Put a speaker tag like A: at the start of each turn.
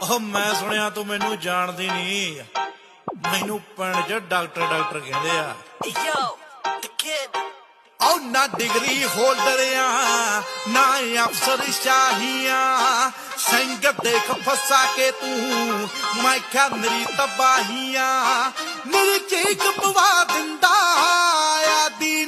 A: ਉਹ ਮੈਂ ਸੁਣਿਆ ਤੂੰ ਮੈਨੂੰ ਜਾਣਦੀ ਨਹੀਂ। ਮੈਨੂੰ ਪਿੰਡ 'ਚ ਡਾਕਟਰ ਕਹਿੰਦੇ ਆ। ਉਹ ਨਾ ਡਿਗਰੀ ਹੋਲਡਰ ਆ ਨਾ ਅਫਸਰ ਸ਼ਾਹੀਆਂ, ਸਿੰਘ ਦੇਖ ਫਸਾ ਕੇ ਤੂੰ ਮੈਂ ਕਿਹਾ ਮੇਰੀ ਤਬਾਹੀਆਂ। ਮੇਰੀ ਚੀਕ ਪਵਾ ਦਿੰਦਾ ਆਦੀ